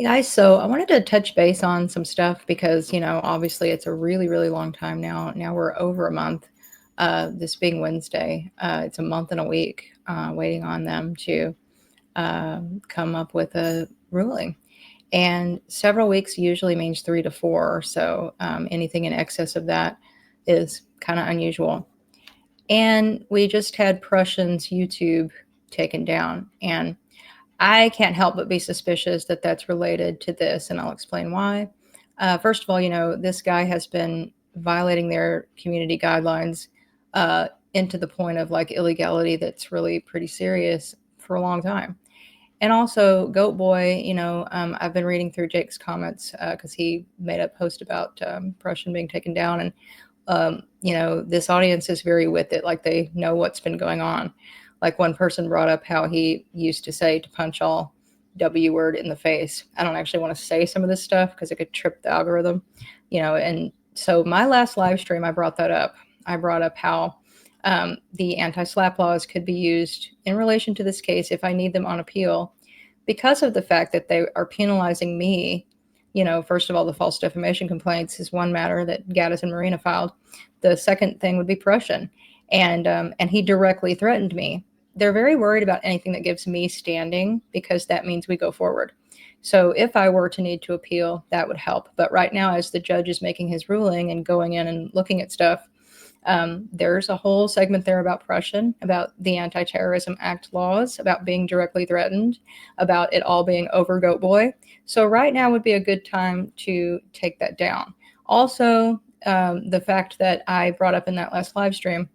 Hey guys, so I wanted to touch base on some stuff because, obviously it's a really, really long time now. Now we're over a month, this being Wednesday. It's a month and a week waiting on them to come up with a ruling. And several weeks usually means 3 to 4. So anything in excess of that is kind of unusual. And we just had Prussian's YouTube taken down. And I can't help but be suspicious that that's related to this, and I'll explain why. First of all, this guy has been violating their community guidelines into the point of like illegality that's really pretty serious for a long time. And also, Goat Boy, I've been reading through Jake's comments because he made a post about Prussian being taken down. And, this audience is very with it, like they know what's been going on. Like one person brought up how he used to say to punch all W word in the face. I don't actually want to say some of this stuff because it could trip the algorithm, and so my last live stream, I brought that up. I brought up how the anti-SLAPP laws could be used in relation to this case if I need them on appeal because of the fact that they are penalizing me. First of all, the false defamation complaints is one matter that Gatis and Marina filed. The second thing would be Prussian. And he directly threatened me. They're very worried about anything that gives me standing because that means we go forward. So if I were to need to appeal, that would help. But right now, as the judge is making his ruling and going in and looking at stuff, there's a whole segment there about Prussian, about the Anti-Terrorism Act laws, about being directly threatened, about it all being over Goat Boy. So right now would be a good time to take that down. Also, the fact that I brought up in that last live stream,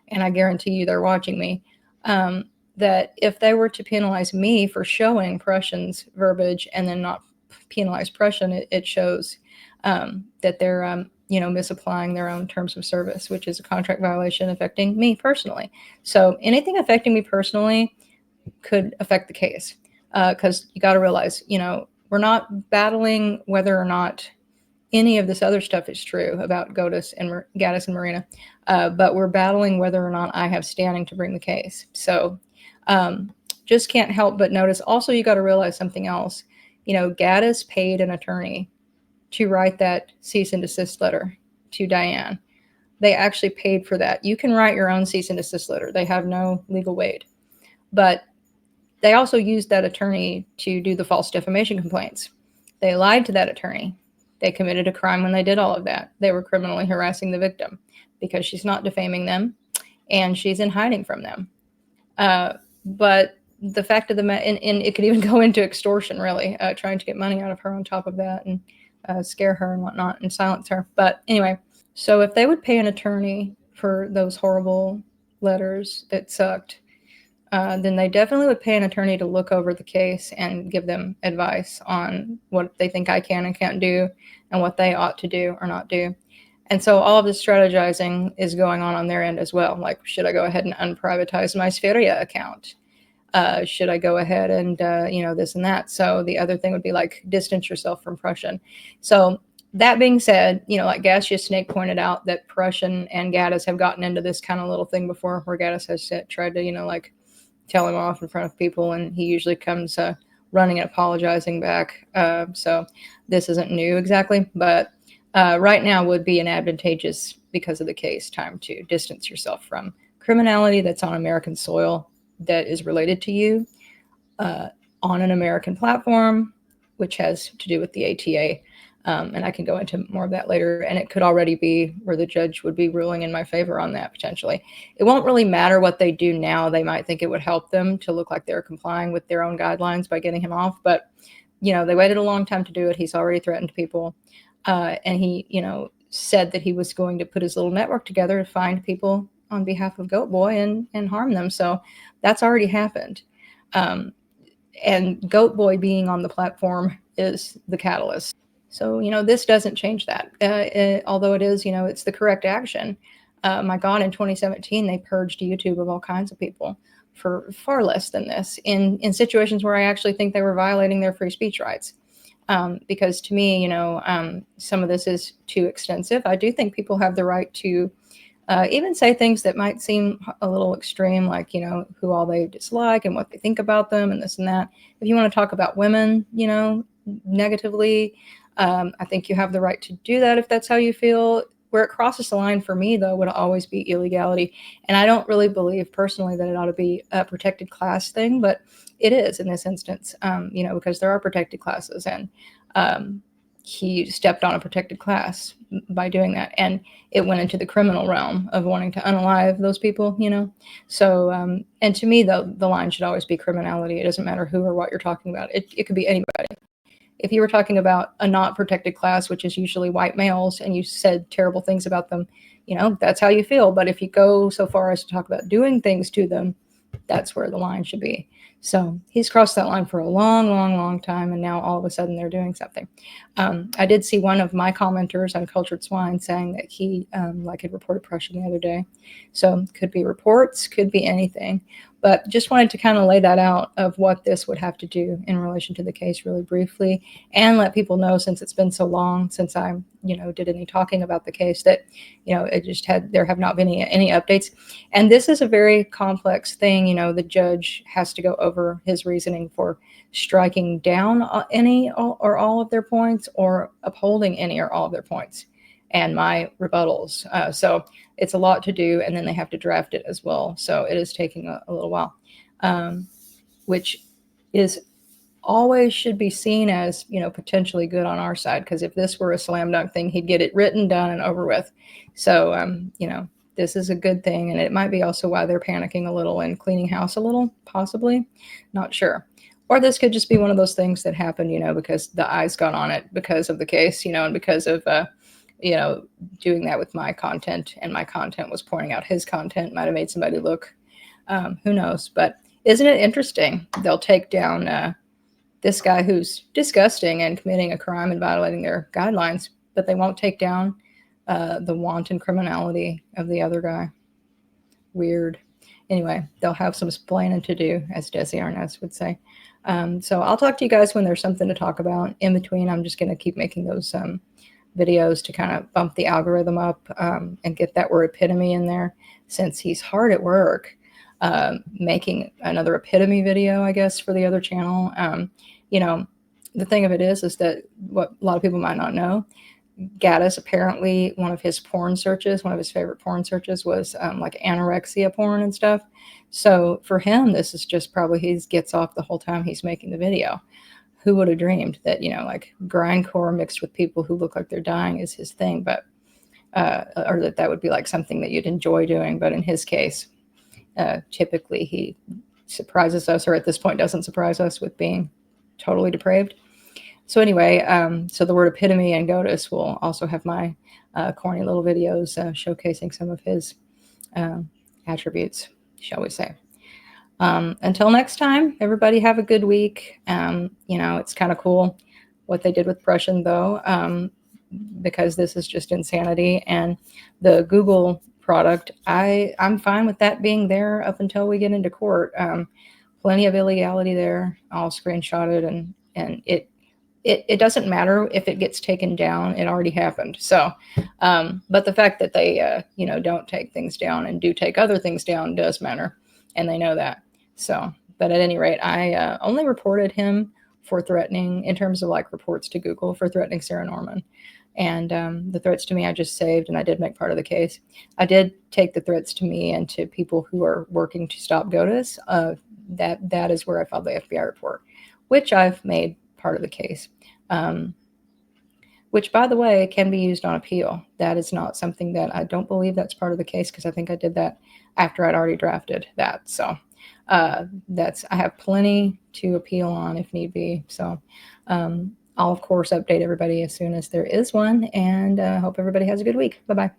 and I guarantee you they're watching me, that if they were to penalize me for showing Prussian's verbiage and then not penalize Prussian, it shows that they're misapplying their own terms of service, which is a contract violation affecting me personally. So anything affecting me personally could affect the case because you got to realize, we're not battling whether or not any of this other stuff is true about Gatis and Marina, but we're battling whether or not I have standing to bring the case. So just can't help but notice. Also, you got to realize something else. Gatis paid an attorney to write that cease and desist letter to Diane. They actually paid for that. You can write your own cease and desist letter. They have no legal weight. But they also used that attorney to do the false defamation complaints. They lied to that attorney. They committed a crime when they did all of that. They were criminally harassing the victim because she's not defaming them and she's in hiding from them. But the fact of the matter, and it could even go into extortion, really, trying to get money out of her on top of that and scare her and whatnot and silence her. But anyway, so if they would pay an attorney for those horrible letters that sucked, then they definitely would pay an attorney to look over the case and give them advice on what they think I can and can't do and what they ought to do or not do. And so all of this strategizing is going on their end as well. Like, should I go ahead and unprivatize my Spheria account? Should I go ahead and, this and that? So the other thing would be like, distance yourself from Prussian. So that being said, like Gaseous Snake pointed out that Prussian and Gatis have gotten into this kind of little thing before where Gatis has tried to, tell him off in front of people, and he usually comes running and apologizing back. So this isn't new exactly, but right now would be an advantageous, because of the case, time to distance yourself from criminality that's on American soil that is related to you on an American platform, which has to do with the ATA. And I can go into more of that later. And it could already be where the judge would be ruling in my favor on that potentially. It won't really matter what they do now. They might think it would help them to look like they're complying with their own guidelines by getting him off. But, they waited a long time to do it. He's already threatened people. And he, said that he was going to put his little network together to find people on behalf of Goat Boy and harm them. So that's already happened. And Goat Boy being on the platform is the catalyst. So, this doesn't change that. Although it is, it's the correct action. My God, in 2017, they purged YouTube of all kinds of people for far less than this in situations where I actually think they were violating their free speech rights. Because to me, some of this is too extensive. I do think people have the right to even say things that might seem a little extreme, like, who all they dislike and what they think about them and this and that. If you want to talk about women, negatively. I think you have the right to do that if that's how you feel. Where it crosses the line for me, though, would always be illegality. And I don't really believe personally that it ought to be a protected class thing, but it is in this instance, because there are protected classes, and he stepped on a protected class by doing that. And it went into the criminal realm of wanting to unalive those people, So, and to me, though, the line should always be criminality. It doesn't matter who or what you're talking about. It could be anybody. If you were talking about a not protected class, which is usually white males, and you said terrible things about them, that's how you feel. But if you go so far as to talk about doing things to them, that's where the line should be. So he's crossed that line for a long, long, long time, and now all of a sudden they're doing something. I did see one of my commenters on Cultured Swine saying that he had reported Prussian the other day. So could be reports, could be anything. But just wanted to kind of lay that out of what this would have to do in relation to the case really briefly, and let people know, since it's been so long since I, did any talking about the case, that, there have not been any updates. And this is a very complex thing. The judge has to go over his reasoning for striking down any or all of their points, or upholding any or all of their points, and my rebuttals. So it's a lot to do, and then they have to draft it as well. So it is taking a little while, which is always should be seen as, potentially good on our side, because if this were a slam dunk thing, he'd get it written, done, and over with. So, this is a good thing, and it might be also why they're panicking a little and cleaning house a little, possibly, not sure. Or this could just be one of those things that happened, because the eyes got on it because of the case, and because of, doing that with my content, and my content was pointing out his content, might have made somebody look, who knows. But isn't it interesting? They'll take down this guy who's disgusting and committing a crime and violating their guidelines, but they won't take down the wanton criminality of the other guy. Weird. Anyway, they'll have some splaining to do, as Desi Arnaz would say. So I'll talk to you guys when there's something to talk about. In between, I'm just going to keep making those videos to kind of bump the algorithm up, and get that word epitome in there, since he's hard at work making another epitome video, I guess, for the other channel. The thing of it is that what a lot of people might not know, Gatis, apparently one of his porn searches, one of his favorite porn searches was like anorexia porn and stuff. So for him, this is just probably he gets off the whole time he's making the video. Who would have dreamed that, like grindcore mixed with people who look like they're dying is his thing, but, or that would be like something that you'd enjoy doing. But in his case, typically he surprises us, or at this point doesn't surprise us, with being totally depraved. So anyway, so the word epitome and Goatis will also have my corny little videos showcasing some of his attributes, shall we say. Until next time, everybody have a good week. It's kind of cool what they did with Prussian, though, because this is just insanity. And the Google product, I'm fine with that being there up until we get into court. Plenty of illegality there, all screenshotted, and it doesn't matter if it gets taken down. It already happened. So, but the fact that they, don't take things down and do take other things down does matter, and they know that. So, but at any rate, I only reported him for threatening, in terms of like reports to Google, for threatening Sarah Norman. And the threats to me I just saved, and I did make part of the case. I did take the threats to me and to people who are working to stop Goatis. That is where I filed the FBI report, which I've made part of the case, which, by the way, can be used on appeal. That is not something that I don't believe that's part of the case, because I think I did that after I'd already drafted that. So I have plenty to appeal on if need be. So I'll, of course, update everybody as soon as there is one, and hope everybody has a good week. Bye-bye.